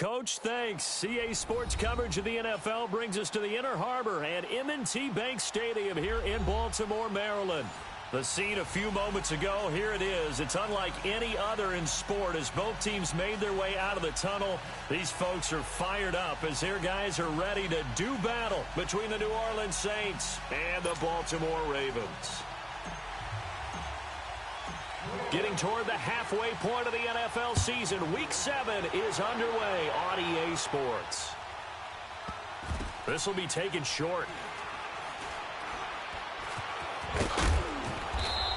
Coach, thanks. CA Sports coverage of the NFL brings us to the Inner Harbor and M&T Bank Stadium here in Baltimore, Maryland. The scene a few moments ago, here it is. It's unlike any other in sport as both teams made their way out of the tunnel. These folks are fired up as their guys are ready to do battle between the New Orleans Saints and the Baltimore Ravens. Getting toward the halfway point of the NFL season, Week 7 is underway on EA Sports. This will be taken short.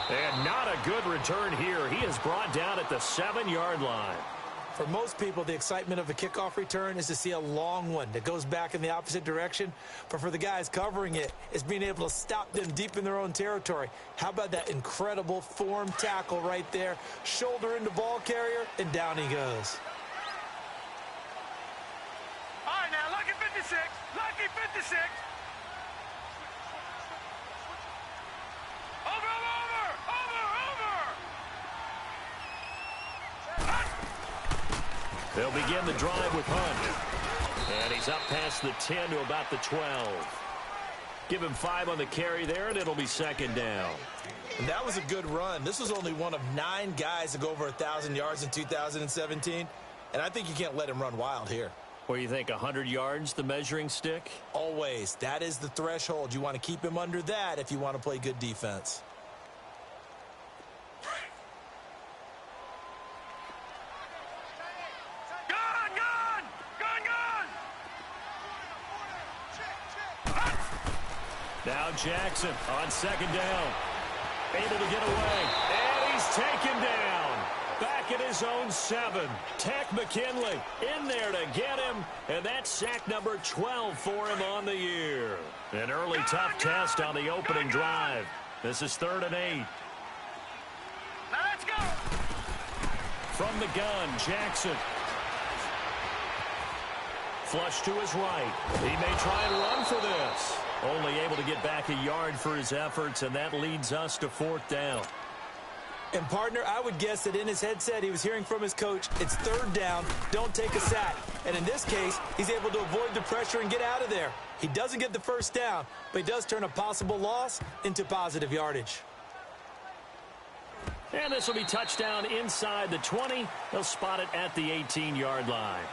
And not a good return here. He is brought down at the 7-yard line. For most people, the excitement of a kickoff return is to see a long one that goes back in the opposite direction. But for the guys covering it, it's being able to stop them deep in their own territory. How about that incredible form tackle right there? Shoulder into ball carrier, and down he goes. All right, now, lucky 56. Lucky 56. They'll begin the drive with Hunt. And he's up past the 10 to about the 12. Give him 5 on the carry there, and it'll be second down. And that was a good run. This was only one of 9 guys to go over 1,000 yards in 2017. And I think you can't let him run wild here. Or you think 100 yards, the measuring stick? Always. That is the threshold. You want to keep him under that if you want to play good defense. Now Jackson on second down. Able to get away. And he's taken down. Back at his own 7. Tack McKinley in there to get him. And that's sack number 12 for him on the year. An early tough test on the opening drive. This is 3rd and 8. Now let's go. From the gun, Jackson. Flush to his right. He may try and run for this. Only able to get back a yard for his efforts, and that leads us to 4th down. And, partner, I would guess that in his headset he was hearing from his coach, it's 3rd down, don't take a sack. And in this case, he's able to avoid the pressure and get out of there. He doesn't get the first down, but he does turn a possible loss into positive yardage. And this will be touchdown inside the 20. They'll spot it at the 18-yard line.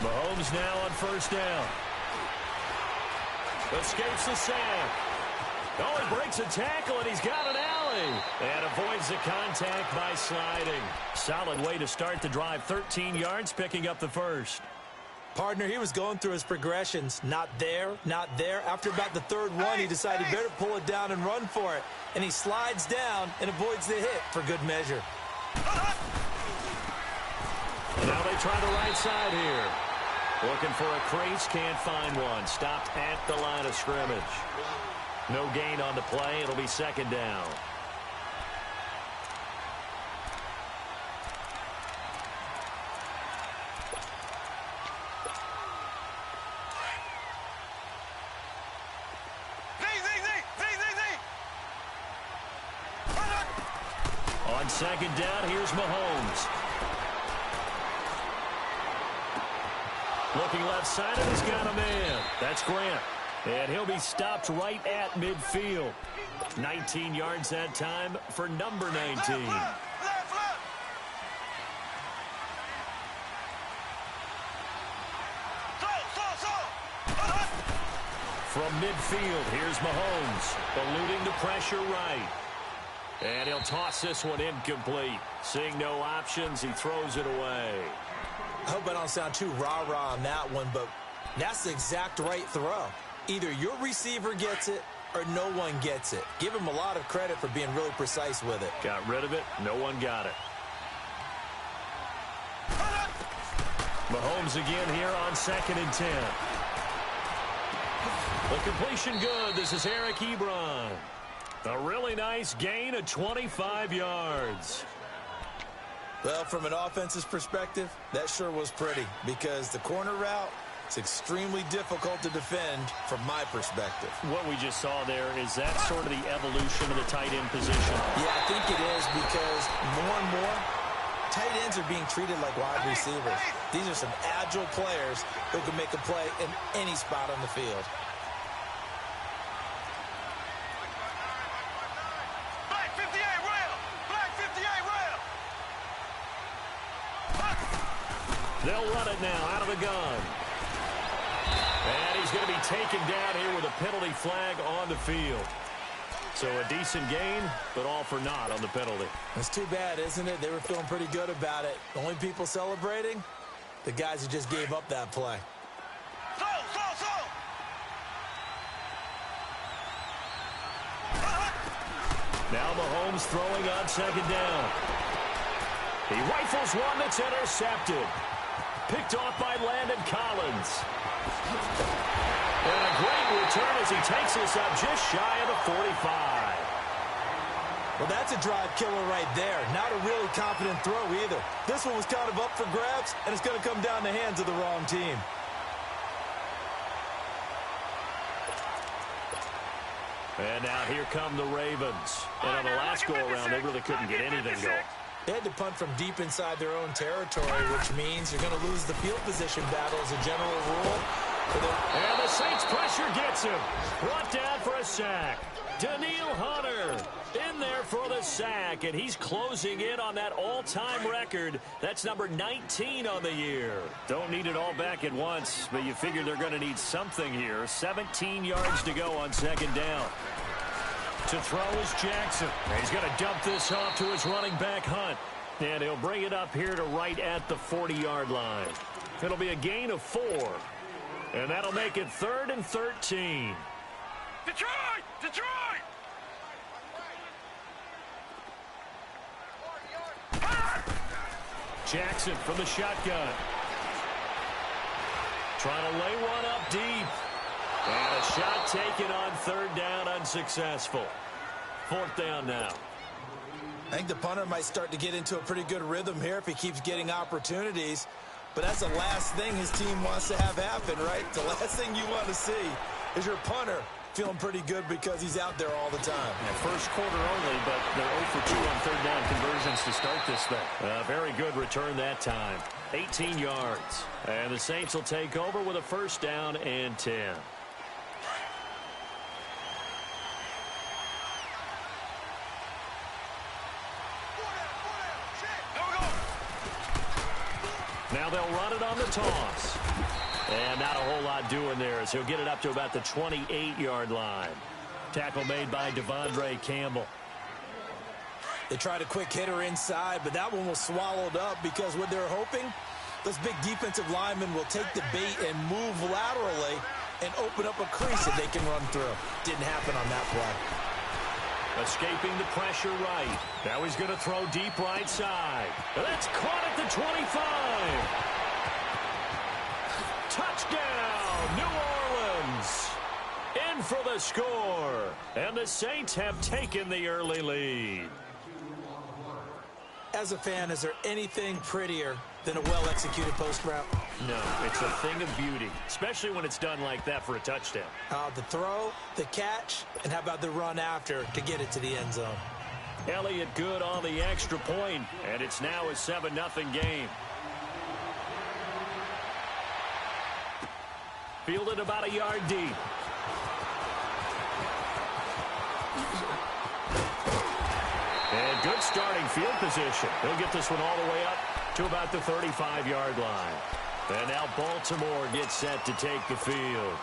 Mahomes now on 1st down. Escapes the sack. Oh, he breaks a tackle, and he's got an alley. And avoids the contact by sliding. Solid way to start the drive. 13 yards, picking up the first. Partner, he was going through his progressions. Not there, not there. After about the 3rd one, he decided he better pull it down and run for it. And he slides down and avoids the hit for good measure. Now they try the right side here. Looking for a crease, can't find one. Stopped at the line of scrimmage. No gain on the play. It'll be 2nd down. On 2nd down, here's Mahomes. Looking left side, and he's got a man. That's Grant. And he'll be stopped right at midfield. 19 yards that time for number 19. From midfield, here's Mahomes. Eluding the pressure right. And he'll toss this one incomplete. Seeing no options, he throws it away. I hope I don't sound too rah-rah on that one, but That's the exact right throw. Either your receiver gets it or no one gets it. Give him a lot of credit for being really precise with it. Got rid of it. No one got it. Mahomes again here on 2nd and 10. The completion good. This is Eric Ebron. A really nice gain of 25 yards. Well, from an offense's perspective, that sure was pretty because the corner route is extremely difficult to defend from my perspective. What we just saw there, is that sort of the evolution of the tight end position? Yeah, I think it is because more and more, tight ends are being treated like wide receivers. These are some agile players who can make a play in any spot on the field. Black 58 rail! Black 58 rail! They'll run it now out of the gun. And he's going to be taken down here with a penalty flag on the field. So a decent gain, but all for naught on the penalty. It's too bad, isn't it? They were feeling pretty good about it. The only people celebrating, the guys who just gave up that play. Slow! Now Mahomes throwing on 2nd down. He rifles one that's intercepted. Picked off by Landon Collins. And a great return as he takes us up just shy of the 45. Well, that's a drive killer right there. Not a really confident throw either. This one was kind of up for grabs, and it's going to come down the hands of the wrong team. And now here come the Ravens. And on the last go-around, they really couldn't get anything going. They had to punt from deep inside their own territory, which means you're going to lose the field position battle as a general rule. And the Saints pressure gets him. Brought down for a sack. Daniil Hunter in there for the sack, and he's closing in on that all-time record. That's number 19 on the year. Don't need it all back at once, but you figure they're going to need something here. 17 yards to go on 2nd down. To throw is Jackson. He's going to dump this off to his running back, Hunt. And he'll bring it up here to right at the 40-yard line. It'll be a gain of 4. And that'll make it 3rd and 13. Detroit! Jackson from the shotgun. Trying to lay one up deep. And a shot taken on 3rd down, unsuccessful. 4th down now. I think the punter might start to get into a pretty good rhythm here if he keeps getting opportunities. But that's the last thing his team wants to have happen, right? The last thing you want to see is your punter feeling pretty good because he's out there all the time. Yeah, first quarter only, but they're 0 for 2 on 3rd down conversions to start this thing. Very good return that time. 18 yards. And the Saints will take over with a 1st down and 10. Now they'll run it on the toss. And not a whole lot doing there as he'll get it up to about the 28-yard line. Tackle made by Devondre Campbell. They tried a quick hitter inside, but that one was swallowed up because what they're hoping, those big defensive linemen will take the bait and move laterally and open up a crease that they can run through. Didn't happen on that play. Escaping the pressure right. Now he's going to throw deep right side. That's caught at the 25. Touchdown, New Orleans. In for the score. And the Saints have taken the early lead. As a fan, is there anything prettier than a well-executed post route? No, it's a thing of beauty, especially when it's done like that for a touchdown. The throw, the catch, and how about the run after to get it to the end zone? Elliott good on the extra point, and it's now a 7-0 game. Fielded about a yard deep. And good starting field position. He'll get this one all the way up to about the 35-yard line. And now Baltimore gets set to take the field.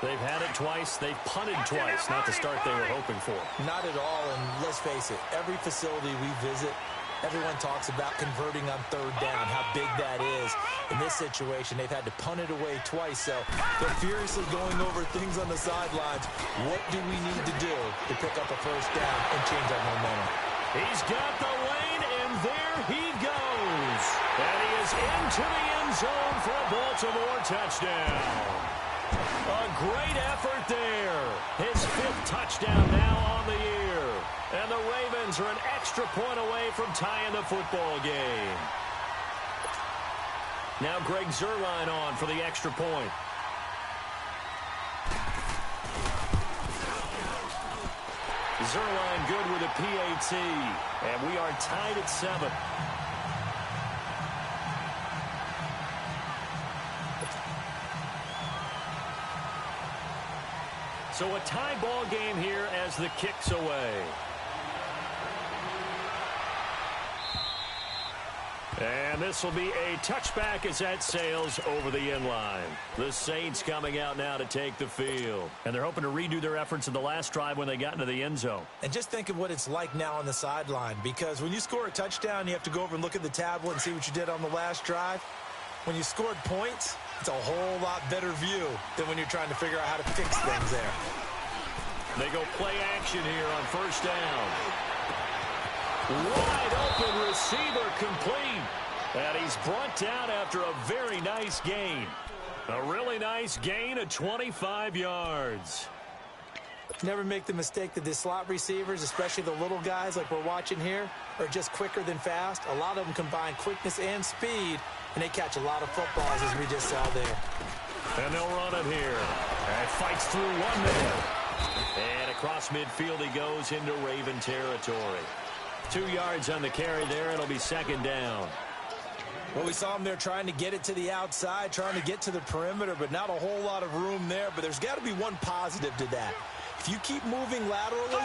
They've had it twice. They've punted twice. Not the start they were hoping for. Not at all, and let's face it, every facility we visit, Everyone talks about converting on third down, how big that is. In this situation, they've had to punt it away twice, so they're furiously going over things on the sidelines. What do we need to do to pick up a first down and change our momentum? He's got the lane, and there he goes. And he is into the end zone for a Baltimore touchdown. A great effort there. His 5th touchdown now on the year. And the Ravens are an extra point away from tying the football game. Now Greg Zuerlein on for the extra point. Zuerlein good with a PAT. And we are tied at 7. So a tie ball game here as the kick's away. And this will be a touchback as that sails over the end line. The Saints coming out now to take the field. And they're hoping to redo their efforts in the last drive when they got into the end zone. And just think of what it's like now on the sideline, because when you score a touchdown, you have to go over and look at the tablet and see what you did on the last drive. When you scored points, it's a whole lot better view than when you're trying to figure out how to fix things there. They go play action here on first down. Wide open receiver complete. And he's brought down after a very nice gain. A really nice gain of 25 yards. Never make the mistake that the slot receivers, especially the little guys like we're watching here, are just quicker than fast. A lot of them combine quickness and speed, and they catch a lot of footballs, as we just saw there. And they'll run him here. And fights through one man. And across midfield he goes into Raven territory. 2 yards on the carry there. It'll be second down. Well, we saw him there trying to get it to the outside, trying to get to the perimeter, but not a whole lot of room there. But there's got to be one positive to that. If you keep moving laterally,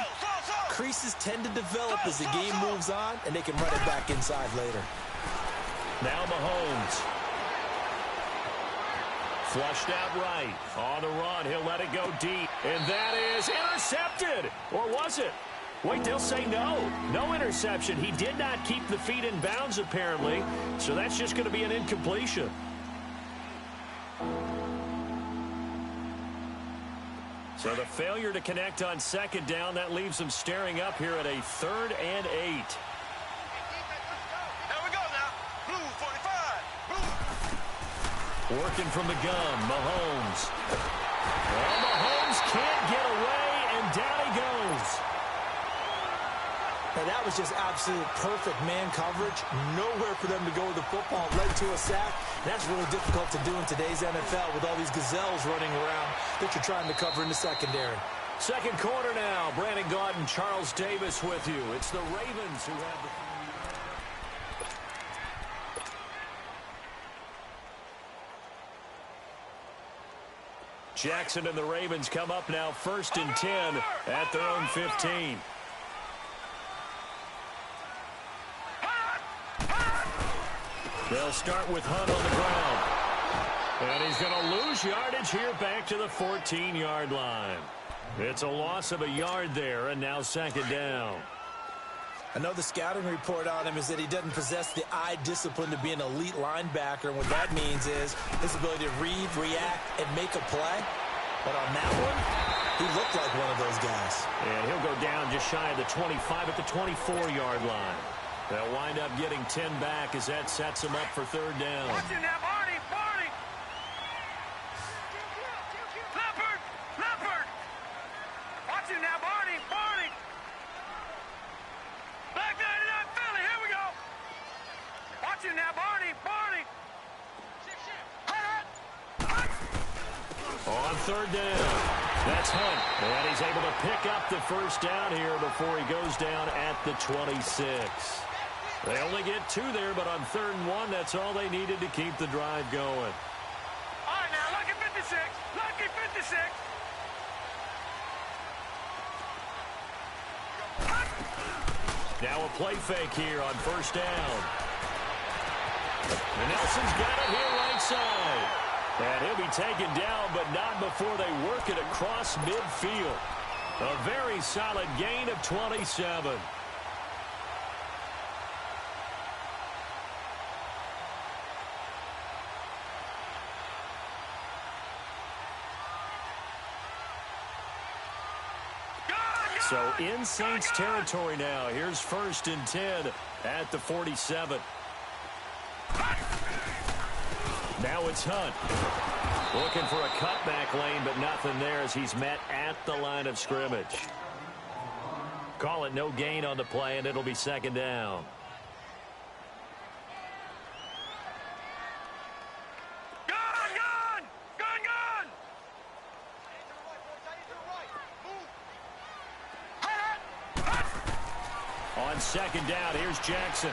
creases tend to develop as the game moves on, and they can run it back inside later. Now Mahomes. Flushed out right. On the run, he'll let it go deep. And that is intercepted. Or was it? Wait, they'll say no. No interception. He did not keep the feet in bounds, apparently. So that's just going to be an incompletion. So the failure to connect on second down, that leaves them staring up here at a 3rd and 8. Here we go now. Blue 45. Blue. Working from the gun, Mahomes. Well, Mahomes can't get away, and down he goes. Now, that was just absolute perfect man coverage. Nowhere for them to go with the football. Led to a sack. That's really difficult to do in today's NFL with all these gazelles running around that you're trying to cover in the secondary. Second quarter now. Brandon Gaudin, Charles Davis with you. It's the Ravens who have the... Jackson and the Ravens come up now 1st and 10 at their own 15. They'll start with Hunt on the ground. And he's going to lose yardage here back to the 14-yard line. It's a loss of a yard there, and now second down. I know the scouting report on him is that he doesn't possess the eye discipline to be an elite linebacker. And what that means is his ability to read, react, and make a play. But on that one, he looked like one of those guys. And he'll go down just shy of the 25 at the 24-yard line. They'll wind up getting 10 back as that sets him up for third down. Watch it now, Barney. Barney. Leopard. Leopard. Watch it now, Barney. Barney. Black 99 Philly. Here we go. Watch it now, Barney. Barney. On third down, that's Hunt. And he's able to pick up the first down here before he goes down at the 26. They only get 2 there, but on 3rd and 1, that's all they needed to keep the drive going. All right, now, lucky 56. Lucky 56. Now a play fake here on first down. And Nelson's got it here right side. And he'll be taken down, but not before they work it across midfield. A very solid gain of 27. So in Saints territory now. Here's 1st and 10 at the 47. Now it's Hunt. Looking for a cutback lane, but nothing there as he's met at the line of scrimmage. Call it no gain on the play, and it'll be 2nd down. On 2nd down, here's Jackson.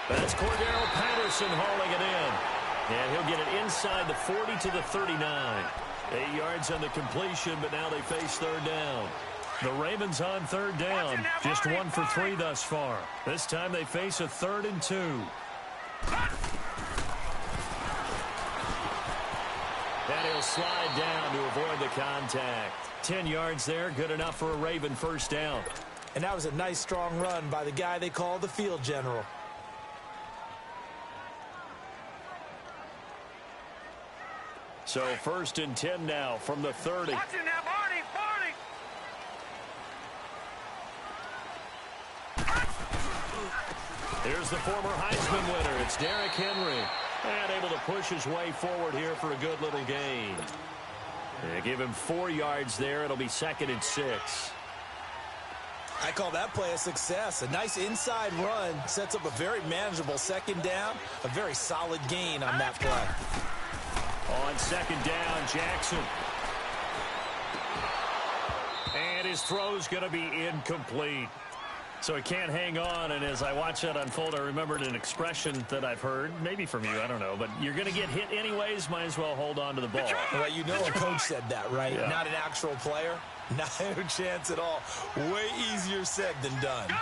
That's Cordero Patterson hauling it in. And he'll get it inside the 40 to the 39. 8 yards on the completion, but now they face 3rd down. The Ravens on 3rd down. Just 1 for 3 thus far. This time they face a 3rd and 2. And he'll slide down to avoid the contact. 10 yards there, good enough for a Raven 1st down. And that was a nice, strong run by the guy they call the field general. So 1st and 10 now from the 30. Watch it now, Barney, Barney. Here's the former Heisman winner. It's Derrick Henry. And able to push his way forward here for a good little gain. They give him 4 yards there. It'll be 2nd and 6. I call that play a success. A nice inside run sets up a very manageable 2nd down. A very solid gain on that play. On 2nd down, Jackson. And his throw's going to be incomplete. So he can't hang on, and as I watch that unfold, I remembered an expression that I've heard, maybe from you, I don't know, but you're going to get hit anyways, might as well hold on to the ball. Well, you know a coach said that, right? Yeah. Not an actual player. Not a chance at all. Way easier said than done. Gun!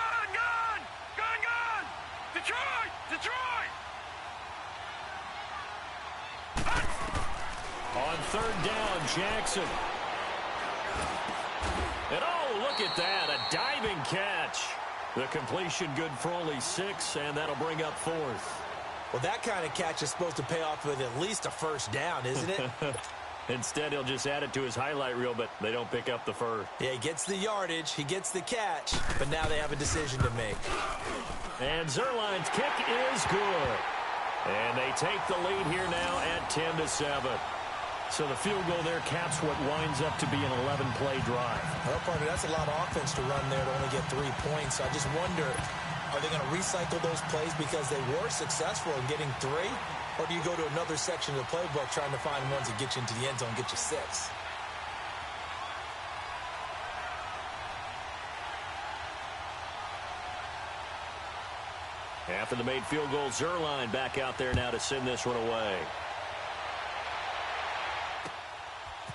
Detroit! On 3rd down, Jackson. And oh, look at that, a diving catch. The completion good for only 6, and that'll bring up 4th. Well, that kind of catch is supposed to pay off with at least a 1st down, isn't it? Instead, he'll just add it to his highlight reel, but they don't pick up the 1st. Yeah, he gets the yardage, he gets the catch, but now they have a decision to make. And Zerline's kick is good. And they take the lead here now at 10-7. So the field goal there caps what winds up to be an 11-play drive. Well, partner, that's a lot of offense to run there to only get 3 points. I just wonder, are they going to recycle those plays because they were successful in getting 3? Or do you go to another section of the playbook trying to find ones that get you into the end zone and get you 6? After the made field goal, Zerline back out there now to send this one away.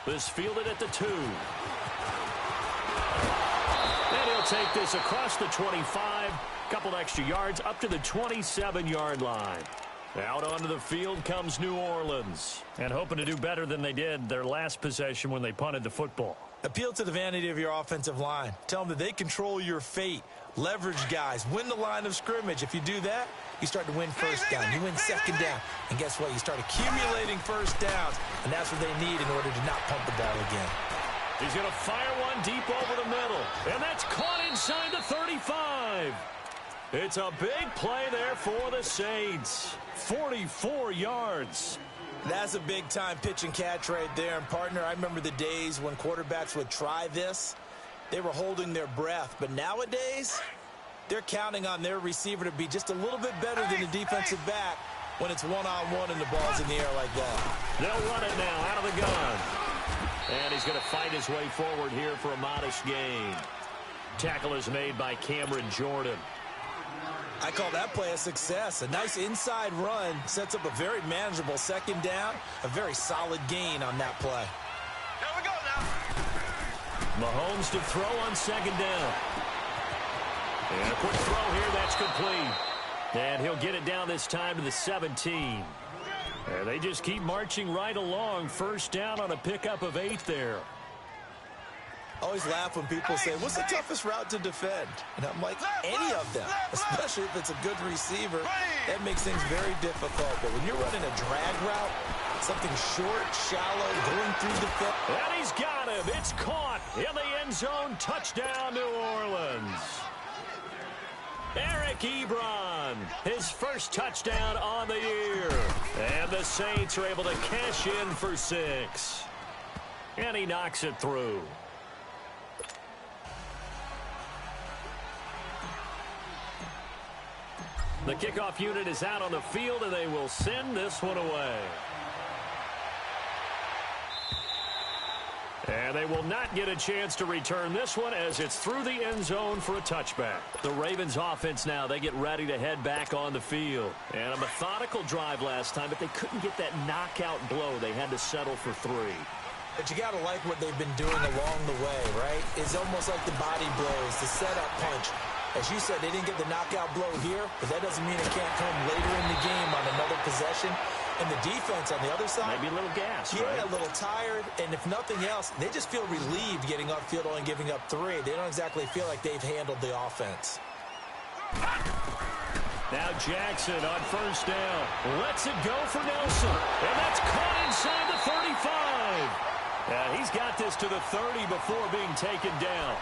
This fielded at the 2. And he'll take this across the 25. Couple extra yards up to the 27-yard line. Out onto the field comes New Orleans. And hoping to do better than they did their last possession when they punted the football. Appeal to the vanity of your offensive line. Tell them that they control your fate. Leverage guys. Win the line of scrimmage. If you do that, you start to win 1st down. You win 2nd down. And guess what? You start accumulating 1st downs. And that's what they need in order to not pump the ball again. He's going to fire one deep over the middle. And that's caught inside the 35. It's a big play there for the Saints. 44 yards. That's a big-time pitch and catch right there. And, partner, I remember the days when quarterbacks would try this. They were holding their breath. But nowadays, they're counting on their receiver to be just a little bit better than the defensive back when it's one-on-one and the ball's in the air like that. They'll run it now out of the gun. And he's going to fight his way forward here for a modest gain. Tackle is made by Cameron Jordan. I call that play a success. A nice inside run sets up a very manageable 2nd down. A very solid gain on that play. There we go now. Mahomes to throw on 2nd down. And a quick throw here, that's complete. And he'll get it down this time to the 17. And they just keep marching right along. 1st down on a pickup of 8 there. I always laugh when people say, what's the toughest route to defend? And I'm like, any of them, especially if it's a good receiver. That makes things very difficult. But when you're running a drag route, Something short, shallow, going through the field. And he's got him. It's caught in the end zone. Touchdown, New Orleans. Eric Ebron, his first touchdown on the year. And the Saints are able to cash in for 6. And he knocks it through. The kickoff unit is out on the field, and they will send this one away. And they will not get a chance to return this one as it's through the end zone for a touchback. The Ravens offense now, they get ready to head back on the field. And a methodical drive last time, but they couldn't get that knockout blow. They had to settle for 3. But you got to like what they've been doing along the way, right? It's almost like the body blows, the setup punch. As you said, they didn't get the knockout blow here, but that doesn't mean it can't come later in the game on another possession. And the defense on the other side, maybe a little gas, yeah, right? A little tired. And if nothing else, they just feel relieved getting upfield and giving up 3. They don't exactly feel like they've handled the offense. Now Jackson on first down. Lets it go for Nelson. And that's caught inside the 35. And he's got this to the 30 before being taken down.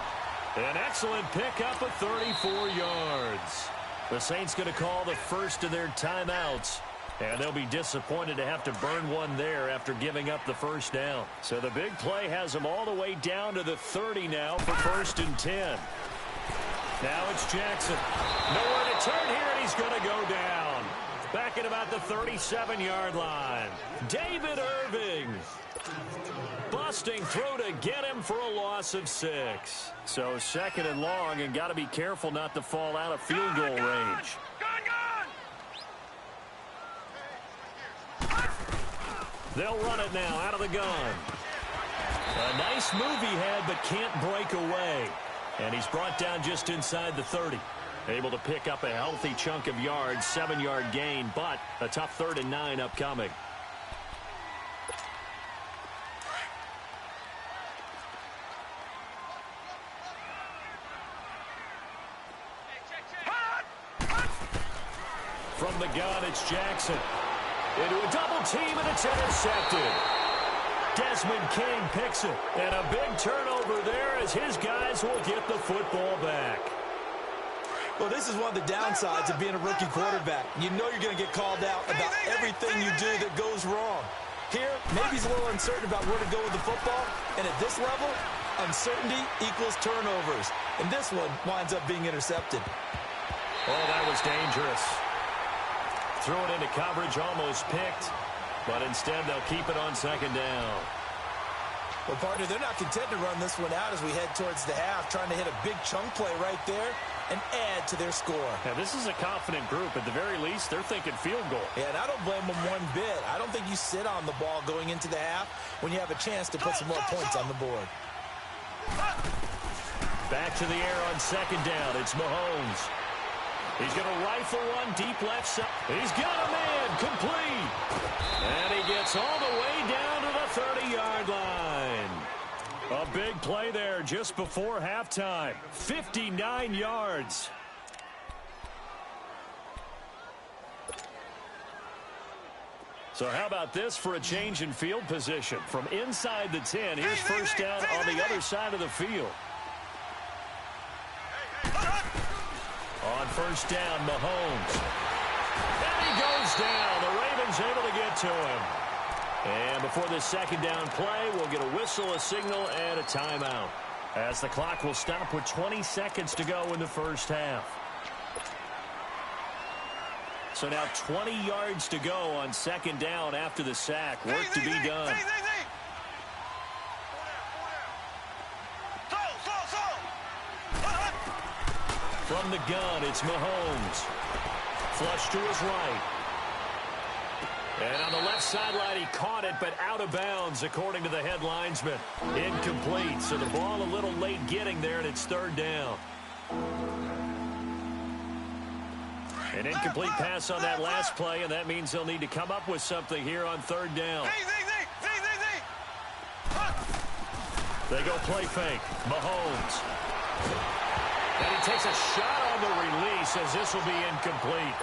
An excellent pickup of 34 yards. The Saints going to call the first of their timeouts. And they'll be disappointed to have to burn one there after giving up the first down. So the big play has them all the way down to the 30 now for 1st and 10. Now it's Jackson. Nowhere to turn here, and he's going to go down. Back at about the 37-yard line. David Irving. Busting through to get him for a loss of 6. So 2nd and long, and got to be careful not to fall out of field goal range. They'll run it now out of the gun. A nice move he had, but can't break away. And he's brought down just inside the 30. Able to pick up a healthy chunk of yards, 7-yard gain, but a tough 3rd and 9 upcoming. From the gun, it's Jackson. Into a double team, and it's intercepted. Desmond King picks it. And a big turnover there as his guys will get the football back. Well, this is one of the downsides of being a rookie quarterback. You know you're going to get called out about everything you do that goes wrong. Here, maybe he's a little uncertain about where to go with the football. And at this level, uncertainty equals turnovers. And this one winds up being intercepted. Oh, that was dangerous. Threw it into coverage, almost picked. But instead, they'll keep it on 2nd down. Well, partner, they're not content to run this one out as we head towards the half, trying to hit a big chunk play right there and add to their score. Now, this is a confident group. At the very least, they're thinking field goal. Yeah, and I don't blame them one bit. I don't think you sit on the ball going into the half when you have a chance to put some more points on the board. Back to the air on 2nd down. It's Mahomes. He's going to rifle one deep left side. He's got a man complete. And he gets all the way down to the 30-yard line. A big play there just before halftime. 59 yards. So how about this for a change in field position? From inside the 10, here's first down on the other side of the field. On first down, Mahomes. And he goes down. The Ravens able to get to him. And before this 2nd down play, we'll get a whistle, a signal, and a timeout. As the clock will stop with 20 seconds to go in the first half. So now 20 yards to go on 2nd down after the sack. Work to be done. From the gun, it's Mahomes. Flush to his right. And on the left sideline, he caught it, but out of bounds, according to the head linesman. Incomplete, so the ball a little late getting there, and it's 3rd down. An incomplete pass on that last play, and that means they'll need to come up with something here on 3rd down. They go play fake. Mahomes. And he takes a shot on the release as this will be incomplete.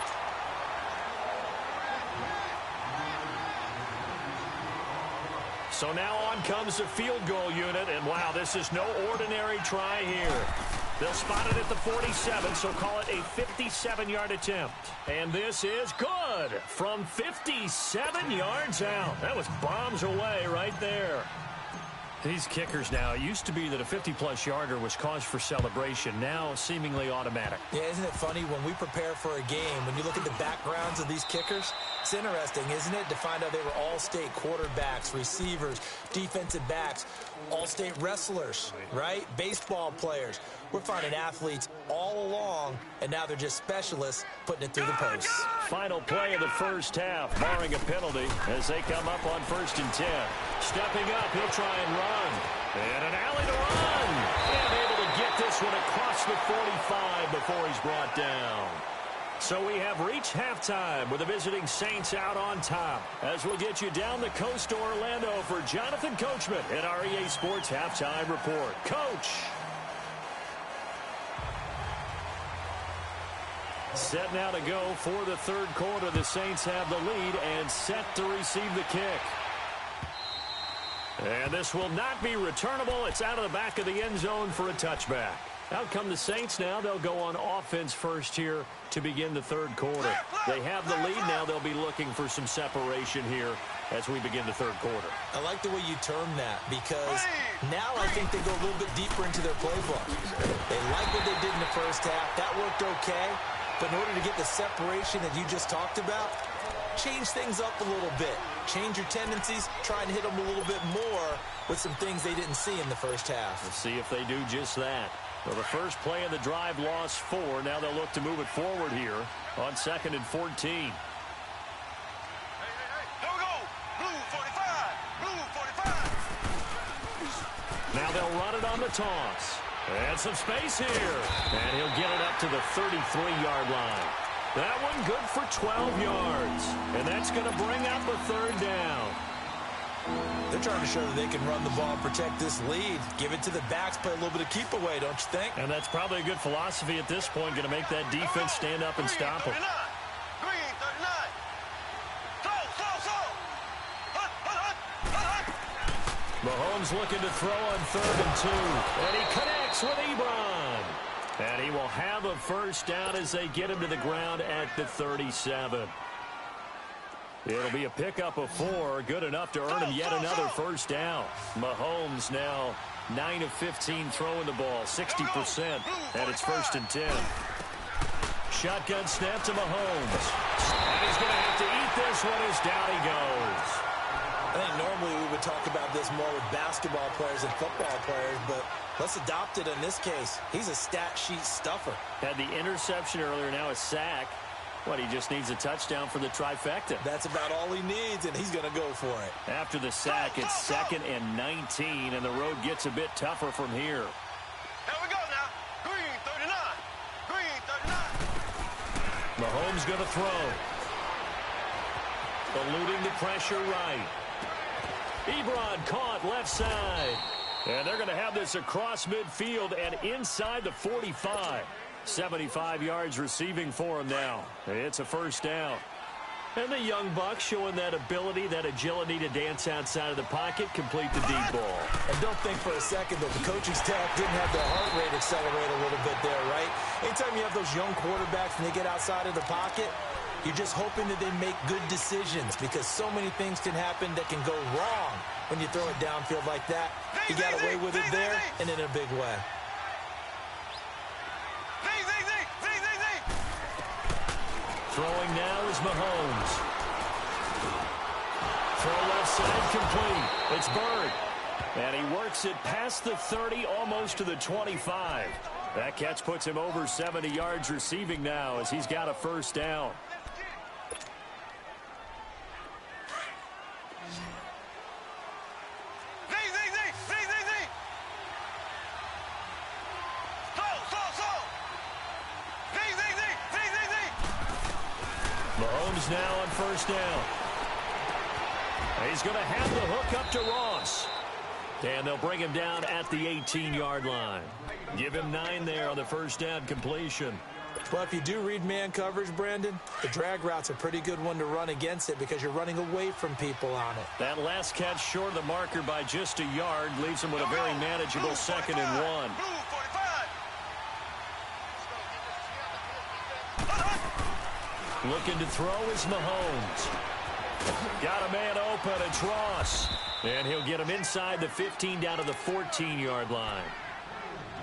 So now on comes the field goal unit, and wow, this is no ordinary try here. They'll spot it at the 47, so call it a 57-yard attempt. And this is good from 57 yards out. That was bombs away right there. These kickers now, it used to be that a 50-plus yarder was cause for celebration. Now seemingly automatic. Yeah, isn't it funny when we prepare for a game, when you look at the backgrounds of these kickers, it's interesting, isn't it, to find out they were all-state quarterbacks, receivers, defensive backs, all-state wrestlers, right? Baseball players. We're finding athletes all along, and now they're just specialists putting it through the posts. Final play of the first half, barring a penalty, as they come up on 1st and 10. Stepping up, he'll try and run. And an alley to run. And able to get this one across the 45 before he's brought down. So we have reached halftime with the visiting Saints out on top. As we'll get you down the coast to Orlando for Jonathan Coachman at our EA Sports Halftime Report. Coach. Set now to go for the third quarter. The Saints have the lead and set to receive the kick. And this will not be returnable. It's out of the back of the end zone for a touchback. Out come the Saints now. They'll go on offense first here to begin the third quarter. They have the lead now. They'll be looking for some separation here as we begin the third quarter. I like the way you term that, because now I think they go a little bit deeper into their playbook. They like what they did in the first half. That worked okay. But in order to get the separation that you just talked about, change things up a little bit. Change your tendencies, try and hit them a little bit more with some things they didn't see in the first half. We'll see if they do just that. Well, the first play of the drive lost 4. Now they'll look to move it forward here on 2nd and 14. Here we go. Blue 45. Blue 45. Now they'll run it on the toss. And some space here. And he'll get it up to the 33-yard line. That one good for 12 yards. And that's going to bring up a third down. They're trying to show that they can run the ball and protect this lead. Give it to the backs, play a little bit of keep away, don't you think? And that's probably a good philosophy at this point, going to make that defense stand up and stop them. Green 39. Slow. Mahomes looking to throw on 3rd and 2. And he connects with Ebron. And he will have a first down as they get him to the ground at the 37. It'll be a pickup of 4, good enough to earn him yet another first down. Mahomes now 9 of 15 throwing the ball, 60%, and it's 1st and 10. Shotgun snap to Mahomes. And he's going to have to eat this one as down he goes. I think normally we would talk about this more with basketball players and football players, but let's adopt it in this case. He's a stat sheet stuffer. Had the interception earlier, now a sack. What, he just needs a touchdown for the trifecta. That's about all he needs, and he's going to go for it. After the sack, it's 2nd and 19, and the road gets a bit tougher from here. Here we go now. Green 39. Green 39. Mahomes going to throw. Eluding the pressure right. Ebron caught left side. And they're going to have this across midfield and inside the 45. 75 yards receiving for him now. It's a first down. And the young buck showing that ability, that agility to dance outside of the pocket, complete the deep ball. And don't think for a second that the coaching staff didn't have their heart rate accelerate a little bit there, right? Anytime you have those young quarterbacks and they get outside of the pocket, you're just hoping that they make good decisions, because so many things can happen that can go wrong when you throw it downfield like that. He got away with it there and in a big way. Throwing now is Mahomes. Throw left side complete. It's Bird. And he works it past the 30, almost to the 25. That catch puts him over 70 yards receiving now as he's got a first down. Mahomes now on first down. He's going to have the hook up to Ross. And they'll bring him down at the 18-yard line. Give him 9 there on the first down completion. Well, if you do read man coverage, Brandon, the drag route's a pretty good one to run against it because you're running away from people on it. That last catch short of the marker by just a yard leaves him with a very manageable 2nd and 1. Looking to throw is Mahomes. Got a man open, it's Ross. And he'll get him inside the 15 down to the 14-yard line.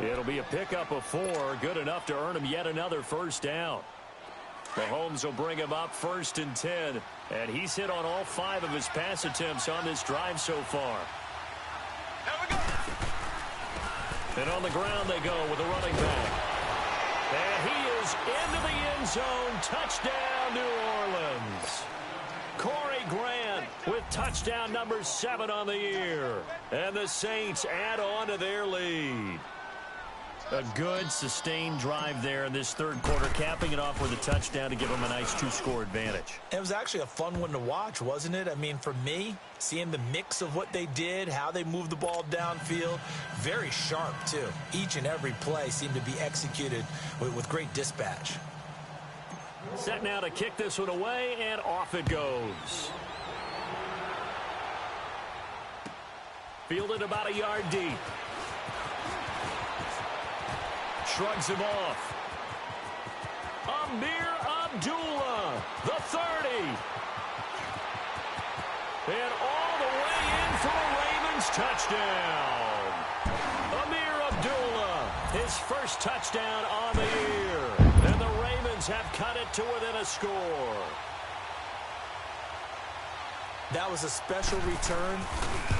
It'll be a pickup of 4, good enough to earn him yet another first down. Mahomes will bring him up 1st and 10, and he's hit on all 5 of his pass attempts on this drive so far. And on the ground they go with a running back. And he is into the end zone. Touchdown, New Orleans. Corey Grant with touchdown number 7 on the year. And the Saints add on to their lead. A good, sustained drive there in this third quarter, capping it off with a touchdown to give them a nice 2-score advantage. It was actually a fun one to watch, wasn't it? I mean, for me, seeing the mix of what they did, how they moved the ball downfield, very sharp, too. Each and every play seemed to be executed with great dispatch. Set now to kick this one away, and off it goes. Fielded about a yard deep. Shrugs him off. Amir Abdullah, the 30. And all the way in for a Ravens touchdown. Amir Abdullah, his first touchdown on the year. And the Ravens have cut it to within a score. That was a special return,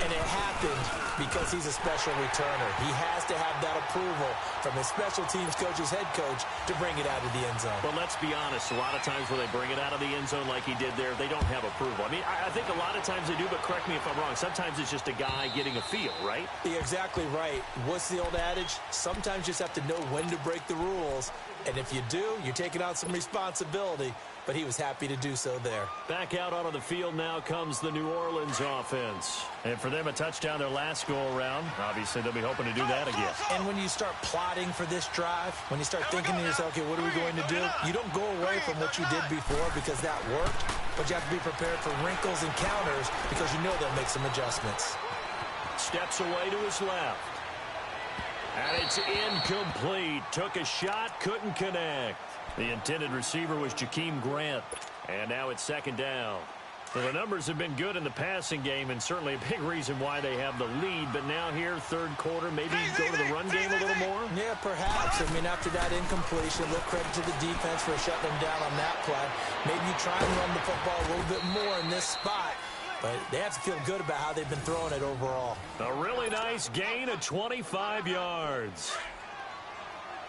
and it happened because he's a special returner. He has to have that approval from his special teams coach, his head coach, to bring it out of the end zone. But let's be honest, a lot of times when they bring it out of the end zone like he did there, they don't have approval. I mean, I think a lot of times they do, but correct me if I'm wrong. Sometimes it's just a guy getting a feel, right? You're exactly right. What's the old adage? Sometimes you just have to know when to break the rules, and if you do, you're taking on some responsibility. But he was happy to do so there. Back out onto the field now comes the New Orleans offense. And for them, a touchdown their last go-around. Obviously, they'll be hoping to do that again. And when you start plotting for this drive, when you start thinking to yourself, okay, what are we going to do? You don't go away from what you did before because that worked, but you have to be prepared for wrinkles and counters because you know they'll make some adjustments. Steps away to his left. And it's incomplete. Took a shot, couldn't connect. The intended receiver was Jakeem Grant. And now it's 2nd down. Well, the numbers have been good in the passing game and certainly a big reason why they have the lead. But now here, third quarter, maybe go to the run game a little more? Yeah, perhaps. I mean, after that incompletion, a little credit to the defense for shutting them down on that play. Maybe you try and run the football a little bit more in this spot. But they have to feel good about how they've been throwing it overall. A really nice gain of 25 yards.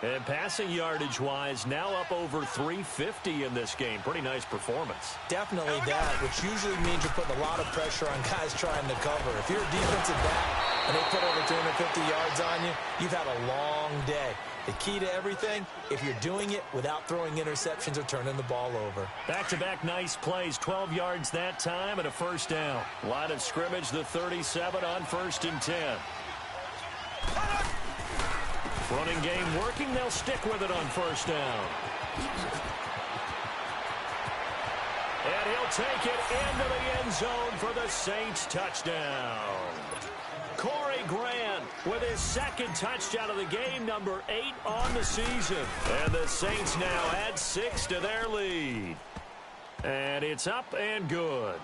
And passing yardage-wise, now up over 350 in this game. Pretty nice performance. Definitely that, which usually means you're putting a lot of pressure on guys trying to cover. If you're a defensive back and they put over 250 yards on you, you've had a long day. The key to everything, if you're doing it without throwing interceptions or turning the ball over. Back-to-back nice plays, 12 yards that time and a first down. Line of scrimmage, the 37 on 1st and 10. Running game working, they'll stick with it on first down. And he'll take it into the end zone for the Saints touchdown. Corey Grant with his 2nd touchdown of the game, number 8 on the season. And the Saints now add 6 to their lead. And it's up and good.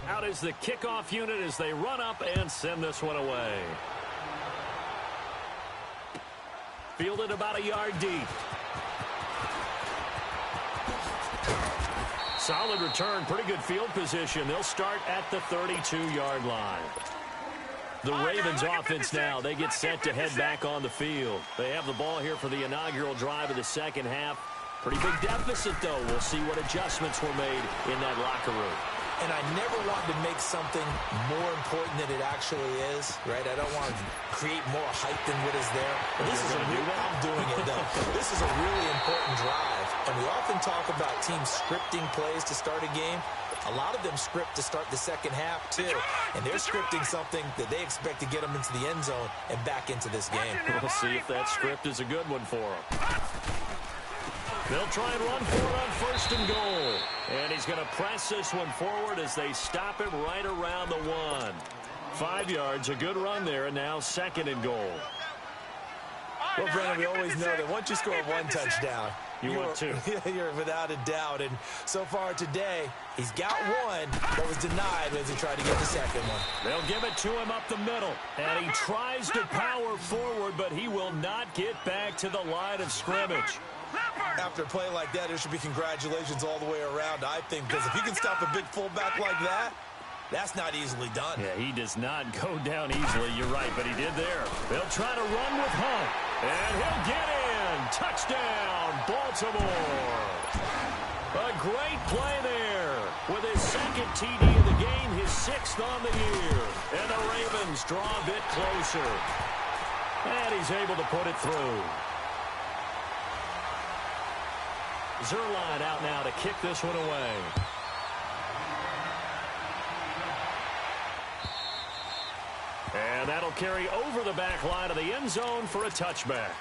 Out is the kickoff unit as they run up and send this one away. Fielded about a yard deep. Solid return, pretty good field position. They'll start at the 32-yard line. The Ravens offense now, they get set to head back on the field. They have the ball here for the inaugural drive of the second half. Pretty big deficit, though. We'll see what adjustments were made in that locker room. And I never want to make something more important than it actually is, right? I don't want to create more hype than what is there. But this is I'm doing it, though. This is a really important drive. And we often talk about teams scripting plays to start a game. A lot of them script to start the second half, too. And they're scripting something that they expect to get them into the end zone and back into this game. We'll see if that script is a good one for them. They'll try and run for it on first and goal. And he's going to press this one forward as they stop him right around the 1. 5 yards, a good run there, and now second and goal. Well, Brandon, we always know that once you score one touchdown, you want two. You're without a doubt. And so far today, he's got one, but was denied as he tried to get the second one. They'll give it to him up the middle. And he tries to power forward, but he will not get back to the line of scrimmage. After a play like that, there should be congratulations all the way around, I think, because if you can stop a big fullback like that, that's not easily done. Yeah, he does not go down easily. You're right, but he did there. They'll try to run with Hunt, and he'll get in. Touchdown, Baltimore. A great play there with his second TD of the game, his 6th on the year. And the Ravens draw a bit closer. And he's able to put it through. Zerline out now to kick this one away. And that'll carry over the back line of the end zone for a touchback.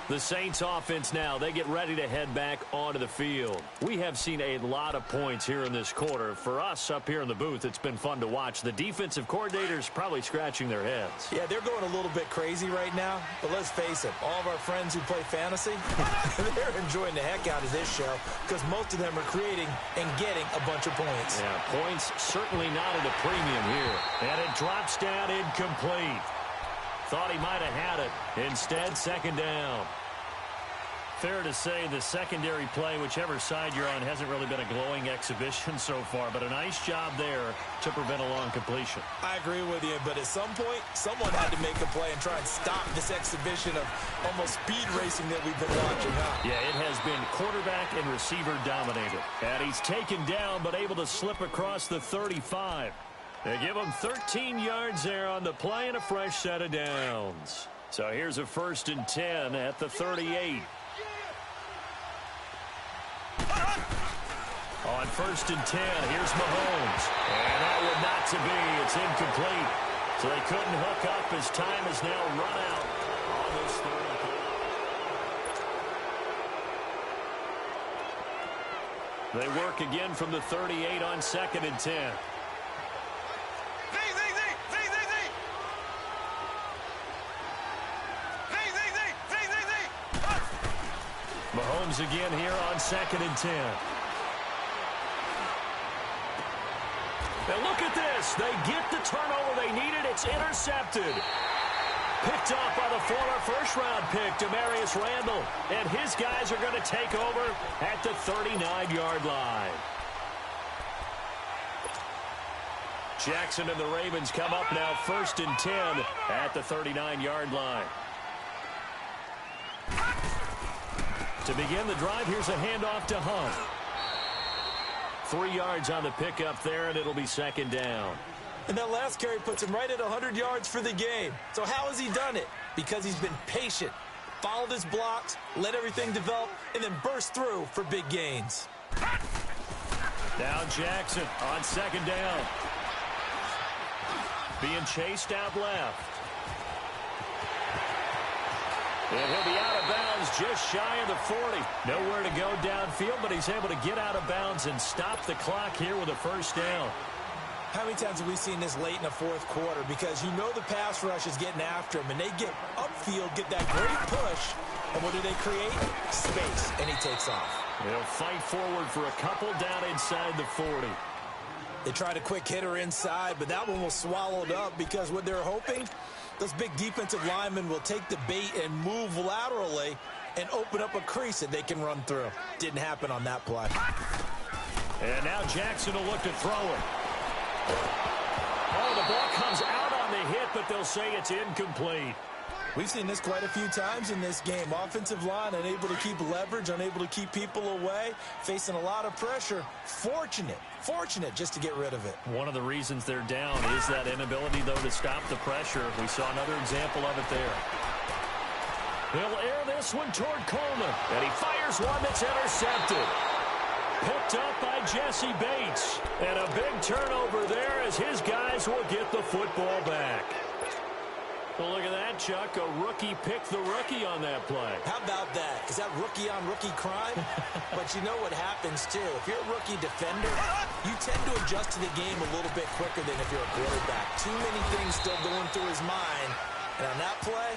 The Saints offense now, they get ready to head back onto the field. We have seen a lot of points here in this quarter. For us up here in the booth, it's been fun to watch. The defensive coordinators probably scratching their heads. Yeah, they're going a little bit crazy right now. But let's face it, all of our friends who play fantasy, they're enjoying the heck out of this show because most of them are creating and getting a bunch of points. Yeah, points certainly not at a premium here. And it drops down incomplete. Thought he might have had it. Instead, second down. Fair to say the secondary play, whichever side you're on, hasn't really been a glowing exhibition so far, but a nice job there to prevent a long completion. I agree with you, but at some point, someone had to make a play and try and stop this exhibition of almost speed racing that we've been watching, huh? Yeah, it has been quarterback and receiver dominated. And he's taken down, but able to slip across the 35. They give him 13 yards there on the play and a fresh set of downs. So here's a 1st and 10 at the 38. On 1st and 10, here's Mahomes. And that would not to be. It's incomplete. So they couldn't hook up. His time is now run out on this third. They work again from the 38 on 2nd and 10. Mahomes again here on 2nd and 10. Now look at this. They get the turnover they needed. It's intercepted. Picked up by the former first-round pick, Demarius Randall. And his guys are going to take over at the 39-yard line. Jackson and the Ravens come up now 1st and 10 at the 39-yard line. To begin the drive, here's a handoff to Hunt. 3 yards on the pickup there, and it'll be second down. And that last carry puts him right at 100 yards for the game. So how has he done it? Because he's been patient, followed his blocks, let everything develop, and then burst through for big gains. Now Jackson on second down. Being chased out left. And he'll be out of bounds just shy of the 40. Nowhere to go downfield, but he's able to get out of bounds and stop the clock here with a first down. How many times have we seen this late in the fourth quarter? Because you know the pass rush is getting after him, and they get upfield, get that great push, and what do they create? Space, and he takes off. They'll fight forward for a couple down inside the 40. They tried a quick hitter inside, but that one was swallowed up because what they're hoping, those big defensive linemen will take the bait and move laterally and open up a crease that they can run through. Didn't happen on that play. And now Jackson will look to throw it. Oh, the ball comes out on the hit, but they'll say it's incomplete. We've seen this quite a few times in this game. Offensive line unable to keep leverage, unable to keep people away, facing a lot of pressure. Fortunate just to get rid of it. One of the reasons they're down is that inability, though, to stop the pressure. We saw another example of it there. He'll air this one toward Coleman, and he fires one that's intercepted. picked up by Jesse Bates. And a big turnover there as his guys will get the football back. Well, look at that, Chuck. A rookie picked the rookie on that play. How about that? Is that rookie-on-rookie crime? But you know what happens, too. If you're a rookie defender, you tend to adjust to the game a little bit quicker than if you're a quarterback. Too many things still going through his mind. And on that play,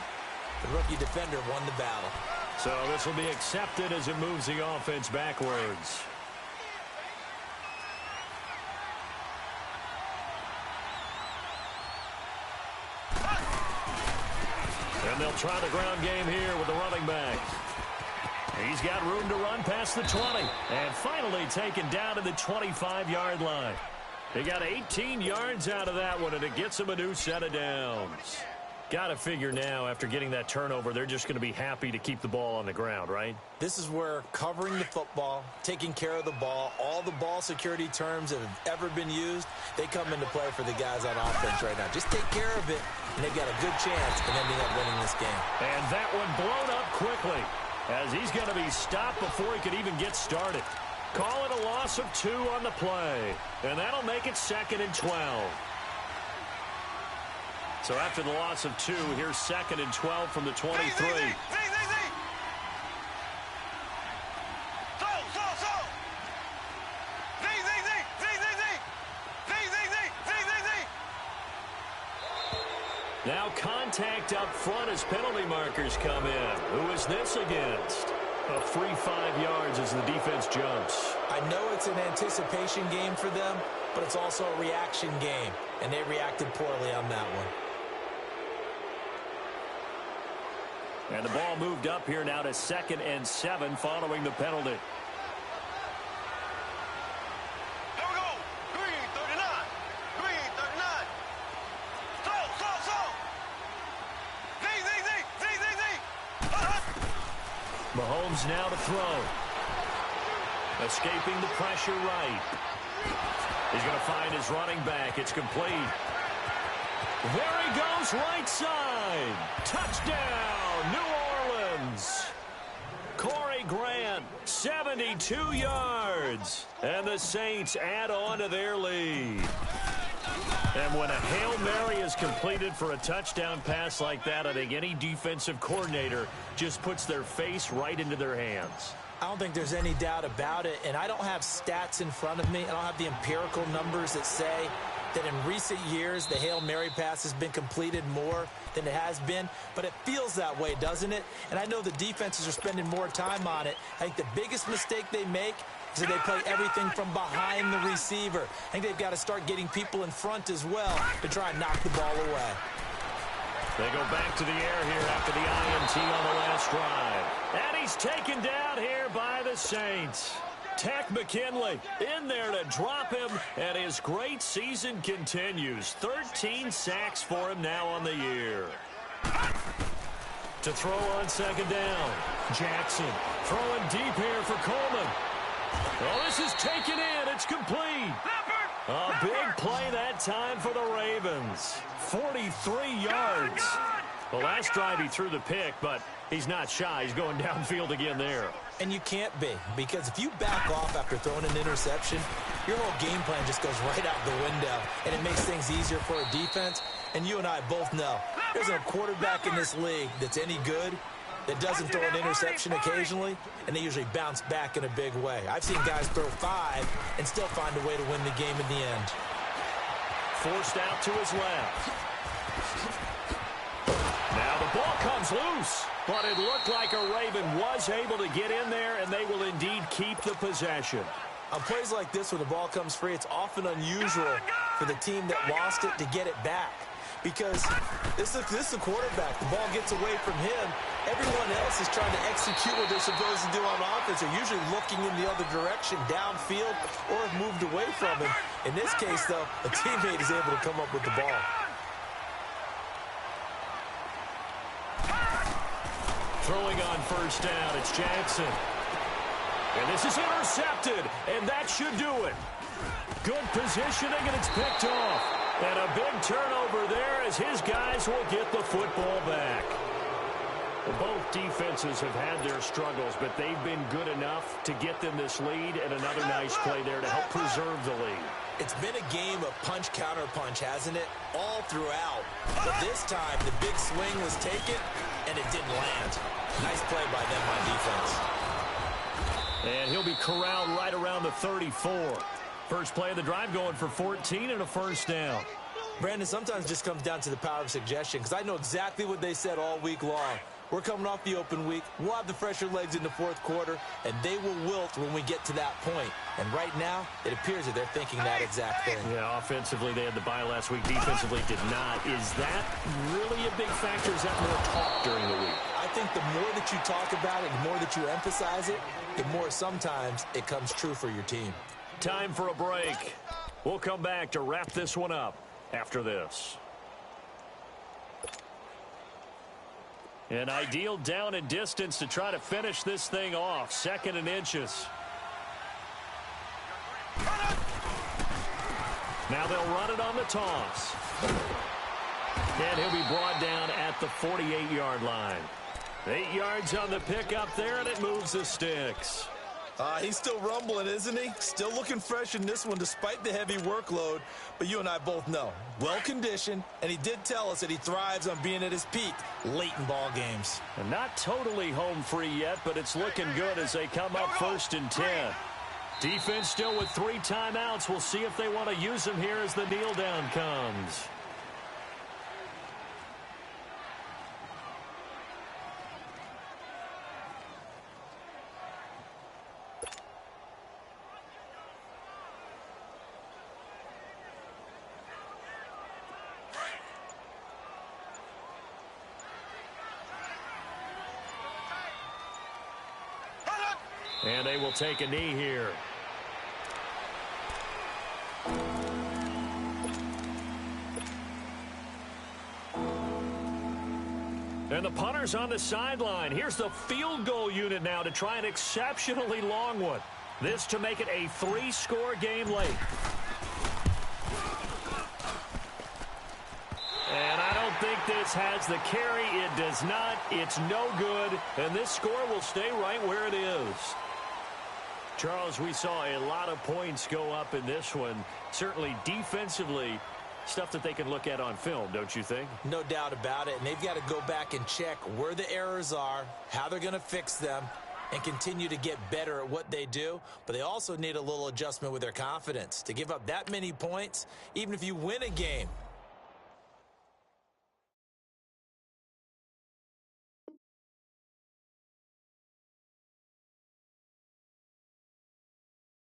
the rookie defender won the battle. So this will be accepted as it moves the offense backwards. And they'll try the ground game here with the running back. He's got room to run past the 20. And finally taken down to the 25-yard line. They got 18 yards out of that one, and it gets them a new set of downs. Got to figure now, after getting that turnover, they're just going to be happy to keep the ball on the ground, right? This is where covering the football, taking care of the ball, all the ball security terms that have ever been used, they come into play for the guys on offense right now. Just take care of it, and they've got a good chance of ending up winning this game. And that one blown up quickly, as he's going to be stopped before he could even get started. Call it a loss of 2 on the play, and that'll make it 2nd and 12. So after the loss of 2, here's 2nd and 12 from the 23. Now contact up front as penalty markers come in. Who is this against? A free 5 yards as the defense jumps. I know it's an anticipation game for them, but it's also a reaction game, and they reacted poorly on that one. And the ball moved up here now to 2nd and 7 following the penalty. Here we go. Green 39. Green 39. Slow. Z. Mahomes now to throw. Escaping the pressure right. He's going to find his running back. It's complete. There he goes, right side. Touchdown, New Orleans. Corey Grant, 72 yards. And the Saints add on to their lead. And when a Hail Mary is completed for a touchdown pass like that, I think any defensive coordinator just puts their face right into their hands. I don't think there's any doubt about it, and I don't have stats in front of me. I don't have the empirical numbers that say that in recent years the Hail Mary pass has been completed more than it has been, but it feels that way, doesn't it? And I know the defenses are spending more time on it. I think the biggest mistake they make is that they play everything from behind the receiver. I think they've got to start getting people in front as well to try and knock the ball away. They go back to the air here after the INT on the last drive. And he's taken down here by the Saints. Tech McKinley in there to drop him, and his great season continues. 13 sacks for him now on the year. To throw on 2nd down. Jackson throwing deep here for Coleman. Well, this is taken in. It's complete. A big play that time for the Ravens. 43 yards. The last drive he threw the pick, but he's not shy. He's going downfield again there. And you can't be, because if you back off after throwing an interception, your whole game plan just goes right out the window, and it makes things easier for a defense. And you and I both know there's a quarterback in this league that's any good that doesn't throw an interception occasionally, and they usually bounce back in a big way. I've seen guys throw 5 and still find a way to win the game in the end. Forced out to his left. Now the ball comes loose, but it looked like a Raven was able to get in there, and they will indeed keep the possession. On plays like this where the ball comes free, it's often unusual for the team that lost it to get it back. Because this is a quarterback. The ball gets away from him. Everyone else is trying to execute what they're supposed to do on offense. They're usually looking in the other direction, downfield, or have moved away from him. In this case, though, a teammate is able to come up with the ball. Throwing on 1st down, it's Jackson. And this is intercepted, and that should do it. Good positioning, and it's picked off. And a big turnover there as his guys will get the football back. Well, both defenses have had their struggles, but they've been good enough to get them this lead, and another nice play there to help preserve the lead. It's been a game of punch-counter-punch, hasn't it? All throughout. But this time, the big swing was taken, and it didn't land. Nice play by them on defense. And he'll be corralled right around the 34. First play of the drive going for 14 and a first down. Brandon, sometimes it just comes down to the power of suggestion, because I know exactly what they said all week long. We're coming off the open week. We'll have the fresher legs in the fourth quarter, and they will wilt when we get to that point. And right now, it appears that they're thinking that exact thing. Yeah, offensively, they had the bye last week. Defensively, did not. Is that really a big factor? Is that more talk during the week? I think the more that you talk about it, the more that you emphasize it, the more sometimes it comes true for your team. Time for a break. We'll come back to wrap this one up after this. An ideal down and distance to try to finish this thing off. 2nd and inches. Now they'll run it on the toss. And he'll be brought down at the 48-yard line. 8 yards on the pickup there, and it moves the sticks. He's still rumbling, isn't he? Still looking fresh in this one despite the heavy workload. But you and I both know, well-conditioned, and he did tell us that he thrives on being at his peak late in ball games. And not totally home free yet, but it's looking good as they come up 1st and 10. Defense still with 3 timeouts. We'll see if they want to use them here as the kneel down comes. And they will take a knee here. And the punter's on the sideline. Here's the field goal unit now to try an exceptionally long one. This to make it a 3-score game late. And I don't think this has the carry. It does not. It's no good. And this score will stay right where it is. Charles, we saw a lot of points go up in this one. Certainly defensively, stuff that they can look at on film, don't you think? No doubt about it. And they've got to go back and check where the errors are, how they're going to fix them, and continue to get better at what they do. But they also need a little adjustment with their confidence. To give up that many points, even if you win a game,